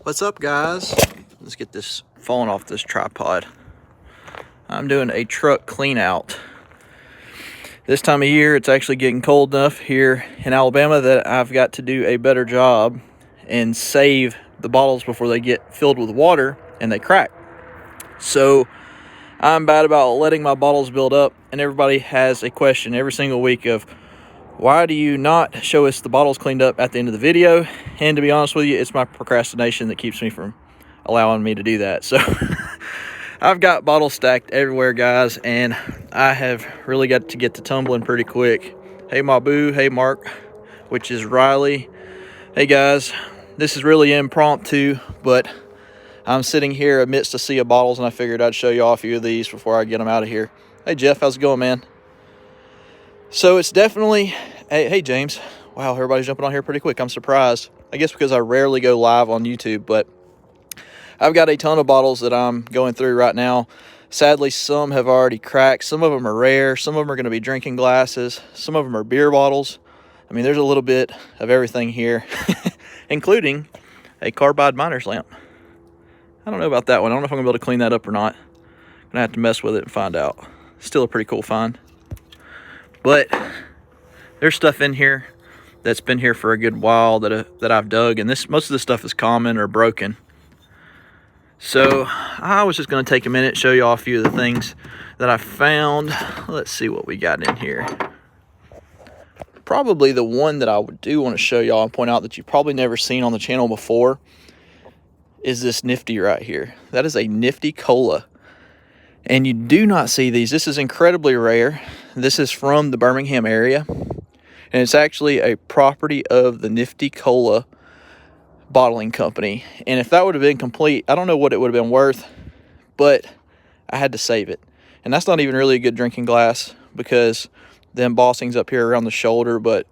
What's up, guys? Let's get this falling off this tripod. I'm doing a truck clean out. This time of year, it's actually getting cold enough here in Alabama that I've got to do a better job and save the bottles before they get filled with water and they crack. So I'm bad about letting my bottles build up, and everybody has a question every single week of, why do you not show us the bottles cleaned up at the end of the video? And to be honest with you, it's my procrastination that keeps me from allowing me to do that. So I've got bottles stacked everywhere, guys, and I have really got to get to tumbling pretty quick. Hey, Mabu. Hey, Mark, which is Riley. Hey, guys. This is really impromptu, but I'm sitting here amidst a sea of bottles, and I figured I'd show you all a few of these before I get them out of here. Hey, Jeff, how's it going, man? So it's definitely, hey James, wow, everybody's jumping on here pretty quick. I'm surprised. I guess because I rarely go live on YouTube, but I've got a ton of bottles that I'm going through right now. Sadly, some have already cracked. Some of them are rare. Some of them are going to be drinking glasses. Some of them are beer bottles. I mean, there's a little bit of everything here, including a carbide miner's lamp. I don't know about that one. I don't know if I'm going to be able to clean that up or not. I'm going to have to mess with it and find out. Still a pretty cool find. But there's stuff in here that's been here for a good while that I've dug, and most of this stuff is common or broken. So I was just going to take a minute, show you all a few of the things that I found. Let's see what we got in here. Probably the one that I do want to show y'all and point out that you've probably never seen on the channel before is this Nifty right here. That is a Nifty Cola. And you do not see these. This is incredibly rare. This is from the Birmingham area, and it's actually a property of the Nifty Cola bottling company. And if that would have been complete, I don't know what it would have been worth, but I had to save it. And that's not even really a good drinking glass because the embossing's up here around the shoulder, but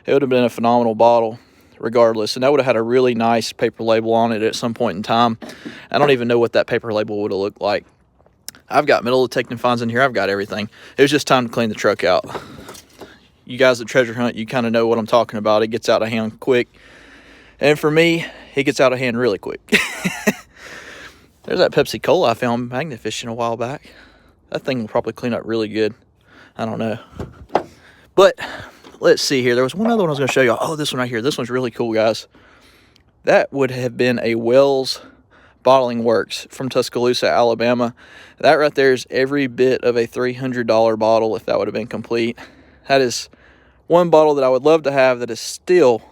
it would have been a phenomenal bottle regardless. And that would have had a really nice paper label on it at some point in time. I don't even know what that paper label would have looked like. I've got middle detecting finds in here. I've got everything. It was just time to clean the truck out. You guys at Treasure Hunt, you kind of know what I'm talking about. It gets out of hand quick. And for me, it gets out of hand really quick. There's that Pepsi Cola I found magnifishing a while back. That thing will probably clean up really good. I don't know. But let's see here. There was one other one I was going to show you. Oh, this one right here. This one's really cool, guys. That would have been a Wells Bottling Works from Tuscaloosa, Alabama. That right there is every bit of a $300 bottle if that would have been complete. That is one bottle that I would love to have that is still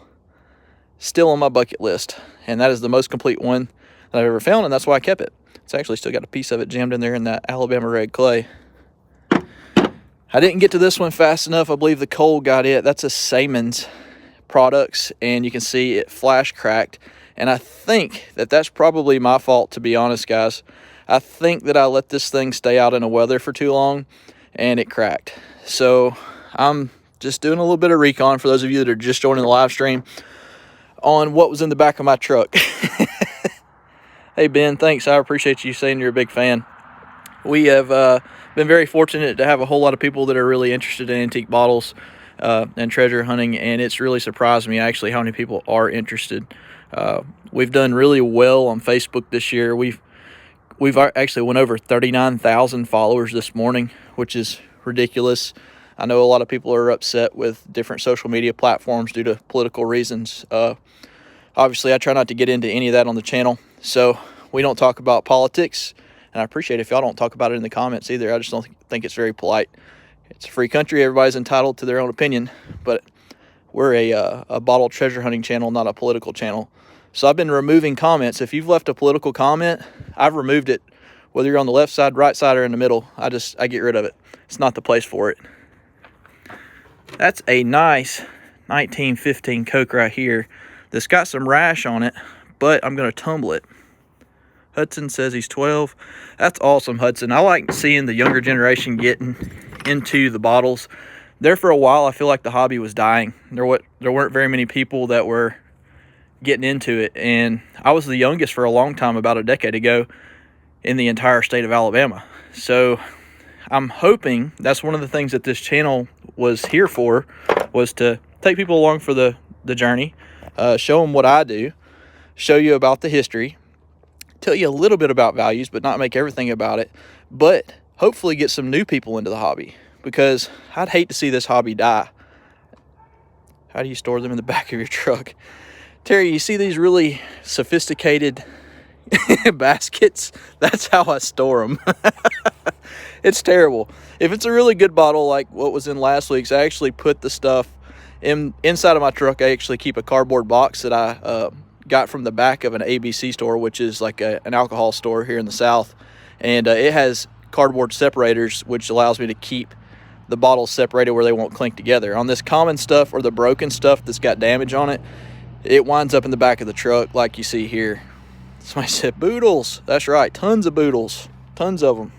on my bucket list. And that is the most complete one that I've ever found, and that's why I kept it. It's actually still got a piece of it jammed in there in that Alabama red clay. I didn't get to this one fast enough. I believe the cold got it. That's a Siemens Products, and you can see it flash cracked. And I think that that's probably my fault, to be honest, guys. I think that I let this thing stay out in the weather for too long, and it cracked. So I'm just doing a little bit of recon for those of you that are just joining the live stream on what was in the back of my truck. Hey, Ben, thanks. I appreciate you saying you're a big fan. We have been very fortunate to have a whole lot of people that are really interested in antique bottles and treasure hunting, and it's really surprised me, actually, how many people are interested. We've done really well on Facebook this year. We've actually went over 39,000 followers this morning, which is ridiculous. I know a lot of people are upset with different social media platforms due to political reasons. Obviously, I try not to get into any of that on the channel, so we don't talk about politics, and I appreciate if y'all don't talk about it in the comments either. I just don't think it's very polite. It's a free country. Everybody's entitled to their own opinion, but we're a bottle treasure hunting channel, not a political channel. So I've been removing comments. If you've left a political comment, I've removed it. Whether you're on the left side, right side, or in the middle, I get rid of it. It's not the place for it. That's a nice 1915 Coke right here that's got some rash on it, but I'm going to tumble it. Hudson says he's 12. That's awesome, Hudson. I like seeing the younger generation getting into the bottles. There for a while, I feel like the hobby was dying. There weren't very many people that were getting into it, and I was the youngest for a long time, about a decade ago, in the entire state of Alabama. So I'm hoping that's one of the things that this channel was here for, was to take people along for the journey, show them what I do, show you about the history, tell you a little bit about values, but not make everything about it, but hopefully get some new people into the hobby, because I'd hate to see this hobby die. How do you store them in the back of your truck? Terry, you see these really sophisticated baskets? That's how I store them. It's terrible. If it's a really good bottle like what was in last week's, I actually put the stuff inside of my truck. I actually keep a cardboard box that I got from the back of an ABC store, which is like an alcohol store here in the South. And it has cardboard separators, which allows me to keep the bottles separated where they won't clink together. On this common stuff or the broken stuff that's got damage on it, it winds up in the back of the truck like you see here. Somebody said boodles. That's right, tons of boodles, tons of them.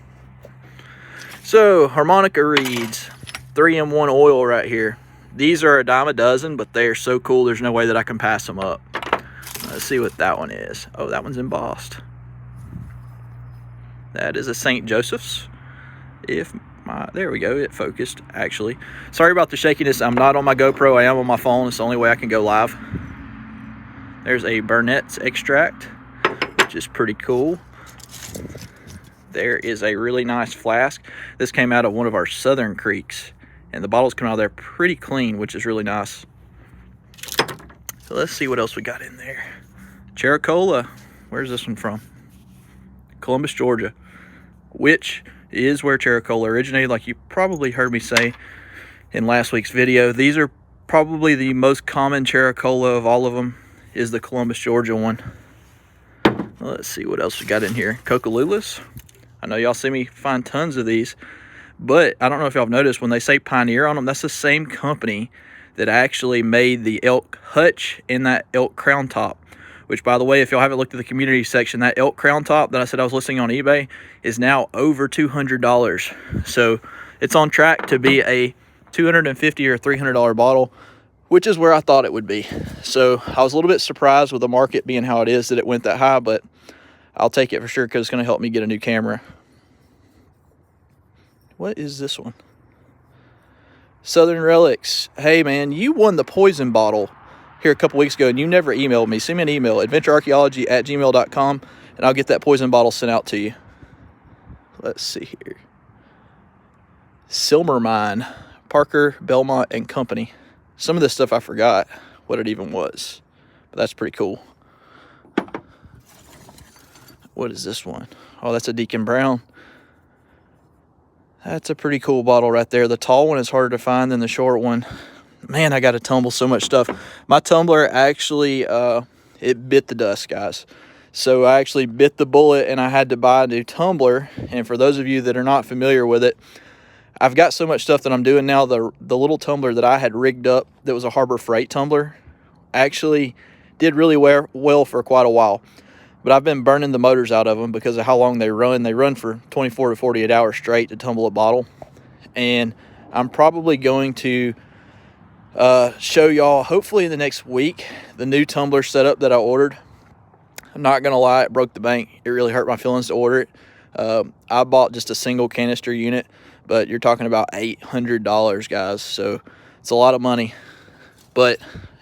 So harmonica reeds, 3-in-1 oil right here. These are a dime a dozen, but they are so cool there's no way that I can pass them up. Let's see what that one is. Oh, that one's embossed. That is a St. Joseph's. There we go, it focused actually. Sorry about the shakiness. I'm not on my GoPro, I am on my phone. It's the only way I can go live. There's a Burnett's extract, which is pretty cool. There is a really nice flask. This came out of one of our southern creeks, and the bottles come out of there pretty clean, which is really nice. So let's see what else we got in there. Chericola. Where's this one from? Columbus, Georgia, which is where Chericola originated, like you probably heard me say in last week's video. These are probably the most common Chericola of all of them, is the Columbus, Georgia one. Let's see what else we got in here. Coca-Colas. I know y'all see me find tons of these, but I don't know if y'all have noticed when they say Pioneer on them, that's the same company that actually made the elk hutch and that elk crown top. Which, by the way, if y'all haven't looked at the community section, that elk crown top that I said I was listing on eBay is now over $200. So it's on track to be a $250 or $300 bottle, which is where I thought it would be. So I was a little bit surprised with the market being how it is that it went that high, but I'll take it for sure because it's going to help me get a new camera. What is this one? Southern Relics. Hey man, you won the poison bottle here a couple weeks ago and you never emailed me. Send me an email, adventurearchaeology@gmail.com, and I'll get that poison bottle sent out to you. Let's see here. Silmermine, Parker, Belmont, and Company. Some of this stuff I forgot what it even was, but that's pretty cool. What is this one? Oh, that's a Deacon Brown. That's a pretty cool bottle right there. The tall one is harder to find than the short one. Man, I got to tumble so much stuff. My tumbler actually, it bit the dust, guys. So I actually bit the bullet and I had to buy a new tumbler. And for those of you that are not familiar with it, I've got so much stuff that I'm doing now. The little tumbler that I had rigged up that was a Harbor Freight tumbler actually did really well for quite a while. But I've been burning the motors out of them because of how long they run. They run for 24 to 48 hours straight to tumble a bottle. And I'm probably going to show y'all, hopefully in the next week, the new tumbler setup that I ordered. I'm not going to lie, it broke the bank. It really hurt my feelings to order it. I bought just a single canister unit, but you're talking about $800, guys. So it's a lot of money. But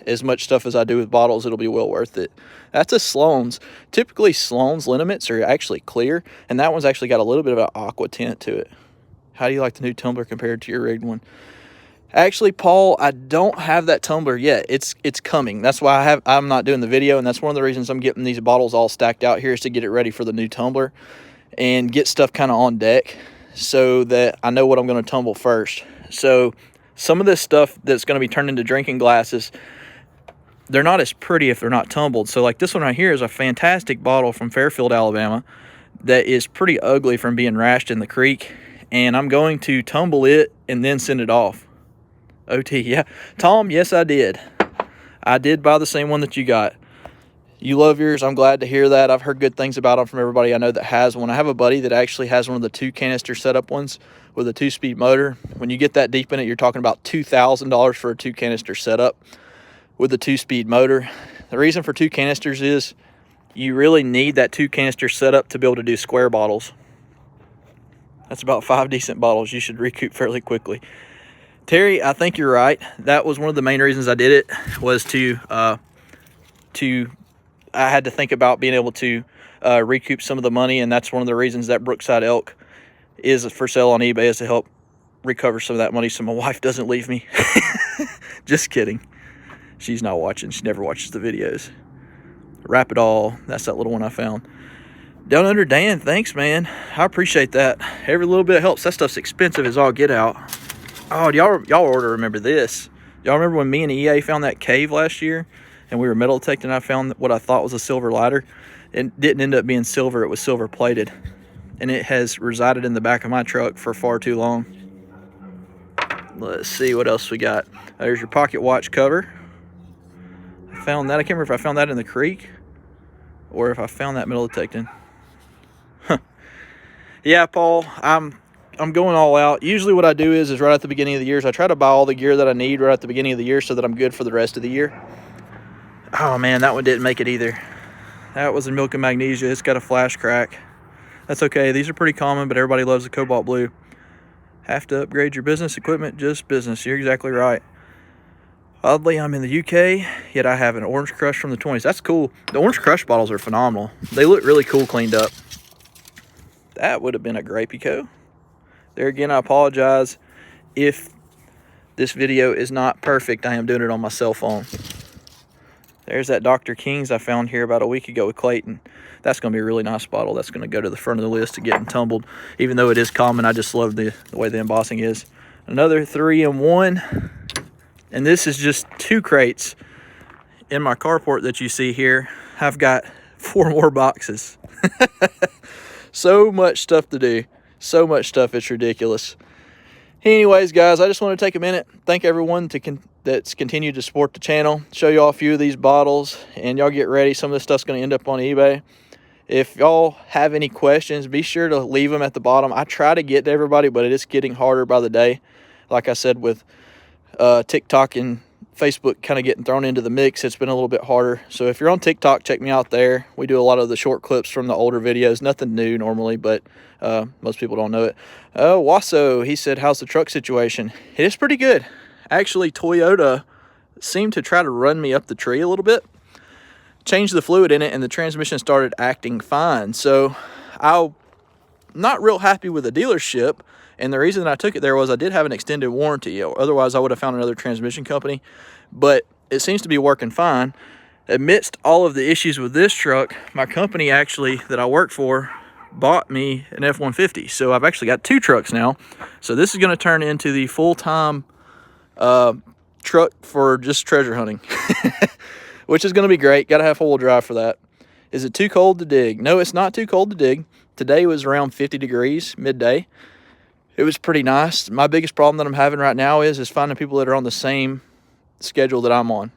as much stuff as I do with bottles, it'll be well worth it. That's a Sloan's. Typically, Sloan's liniments are actually clear, and that one's actually got a little bit of an aqua tint to it. How do you like the new tumbler compared to your rigged one? Actually, Paul, I don't have that tumbler yet. It's coming. That's why I'm not doing the video, and that's one of the reasons I'm getting these bottles all stacked out here, is to get it ready for the new tumbler and get stuff kind of on deck so that I know what I'm going to tumble first. So some of this stuff that's going to be turned into drinking glasses, they're not as pretty if they're not tumbled. So like this one right here is a fantastic bottle from Fairfield, Alabama that is pretty ugly from being rashed in the creek, and I'm going to tumble it and then send it off. OT, yeah. Tom, yes, I did. I did buy the same one that you got. You love yours. I'm glad to hear that. I've heard good things about them from everybody I know that has one. I have a buddy that actually has one of the 2 canister setup ones with a 2-speed motor. When you get that deep in it, you're talking about $2,000 for a 2 canister setup with a 2-speed motor. The reason for 2 canisters is you really need that 2 canister setup to be able to do square bottles. That's about 5 decent bottles you should recoup fairly quickly. Terry, I think you're right. That was one of the main reasons I did it, was to I had to think about being able to recoup some of the money, and that's one of the reasons that Brookside elk is for sale on eBay, is to help recover some of that money so my wife doesn't leave me. Just kidding. She's not watching. She never watches the videos. Wrap it all. That's that little one I found. Down Under Dan, thanks, man. I appreciate that. Every little bit helps. That stuff's expensive as all get out. Oh, y'all ought to remember this. Y'all remember when me and EA found that cave last year and we were metal detecting, and I found what I thought was a silver lighter? It didn't end up being silver. It was silver plated. And it has resided in the back of my truck for far too long. Let's see what else we got. There's your pocket watch cover. I found that. I can't remember if I found that in the creek or if I found that metal detecting. Yeah, Paul, I'm going all out. Usually what I do is right at the beginning of the year is I try to buy all the gear that I need right at the beginning of the year so that I'm good for the rest of the year. Oh man, that one didn't make it either. That was in Milk and Magnesia. It's got a flash crack. That's okay. These are pretty common, but everybody loves the cobalt blue. Have to upgrade your business equipment, just business. You're exactly right. Oddly, I'm in the UK, yet I have an Orange Crush from the 20s. That's cool. The Orange Crush bottles are phenomenal. They look really cool cleaned up. That would have been a Grape-Eco. There again, I apologize if this video is not perfect. I am doing it on my cell phone. There's that Dr. King's I found here about a week ago with Clayton. That's going to be a really nice bottle. That's going to go to the front of the list to getting tumbled. Even though it is common, I just love the way the embossing is. Another 3-in-1. And this is just 2 crates in my carport that you see here. I've got 4 more boxes. So much stuff to do. So much stuff, it's ridiculous. Anyways, guys, I just want to take a minute. Thank everyone that's continued to support the channel. Show y'all a few of these bottles. And y'all get ready. Some of this stuff's going to end up on eBay. If y'all have any questions, be sure to leave them at the bottom. I try to get to everybody, but it is getting harder by the day. Like I said, with TikTok and Facebook kind of getting thrown into the mix, it's been a little bit harder. So if you're on TikTok, check me out there. We do a lot of the short clips from the older videos. Nothing new normally, but most people don't know it. Wasso, he said, how's the truck situation? It is pretty good. Actually, Toyota seemed to try to run me up the tree a little bit. Changed the fluid in it, and the transmission started acting fine. So I'm not real happy with the dealership. And the reason that I took it there was I did have an extended warranty. Otherwise, I would have found another transmission company. But it seems to be working fine. Amidst all of the issues with this truck, my company actually that I work for bought me an F-150. So I've actually got 2 trucks now. So this is going to turn into the full-time truck for just treasure hunting. Which is going to be great. Got to have 4-wheel drive for that. Is it too cold to dig? No, it's not too cold to dig. Today was around 50 degrees midday. It was pretty nice. My biggest problem that I'm having right now is finding people that are on the same schedule that I'm on.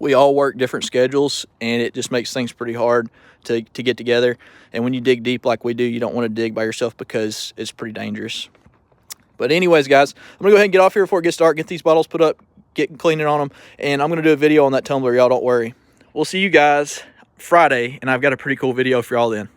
We all work different schedules, and it just makes things pretty hard to get together. And when you dig deep like we do, you don't want to dig by yourself because it's pretty dangerous. But anyways, guys, I'm going to go ahead and get off here before it gets dark, get these bottles put up, get cleaning on them, and I'm going to do a video on that tumbler, y'all. Don't worry. We'll see you guys Friday, and I've got a pretty cool video for y'all then.